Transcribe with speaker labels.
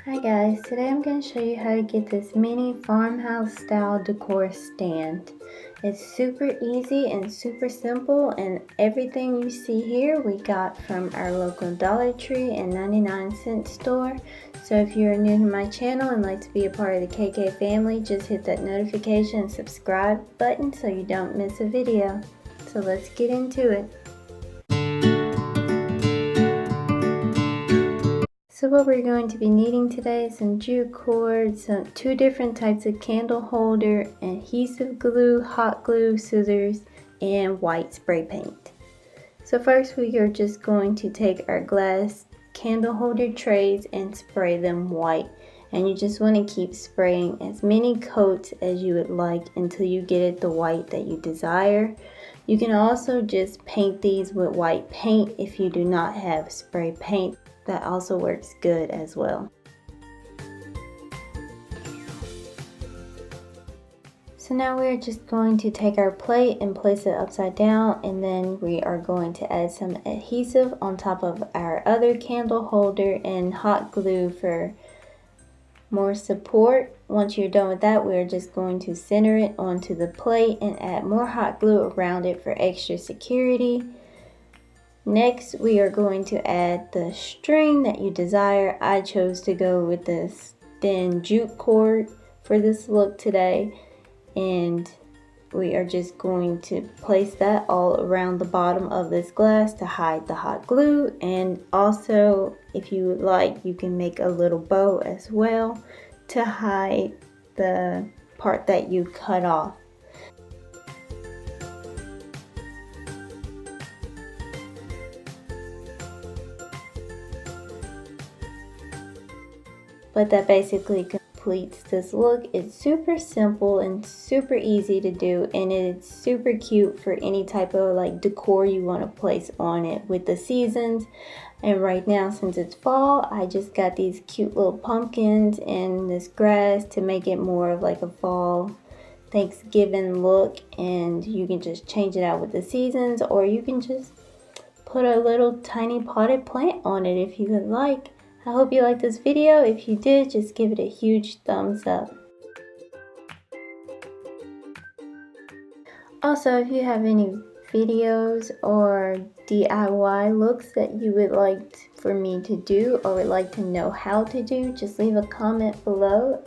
Speaker 1: Hi guys, today I'm going to show you how to get this mini farmhouse style decor stand. It's super easy and super simple, and everything you see here we got from our local Dollar Tree and 99-cent store. So if you're new to my channel and like to be a part of the KK family, just hit that notification and subscribe button so you don't miss a video. So let's get into it. So what we're going to be needing today is some jute cord, two different types of candle holder, adhesive glue, hot glue, scissors, and white spray paint. So first we are just going to take our glass candle holder trays and spray them white. And you just want to keep spraying as many coats as you would like until you get it the white that you desire. You can also just paint these with white paint if you do not have spray paint. That also works good as well. So now we're just going to take our plate and place it upside down, and then we are going to add some adhesive on top of our other candle holder and hot glue for more support. Once you're done with that, we're just going to center it onto the plate and add more hot glue around it for extra security. Next, we are going to add the string that you desire. I chose to go with this thin jute cord for this look today, and we are just going to place that all around the bottom of this glass to hide the hot glue. And also, if you would like, you can make a little bow as well to hide the part that you cut off. But that basically completes this look. It's super simple and super easy to do, and it's super cute for any type of like decor you want to place on it with the seasons. And right now, since it's fall, I just got these cute little pumpkins and this grass to make it more of like a fall Thanksgiving look. And you can just change it out with the seasons, or you can just put a little tiny potted plant on it if you would like. I hope you liked this video. If you did, just give it a huge thumbs up. Also, if you have any videos or DIY looks that you would like for me to do or would like to know how to do, just leave a comment below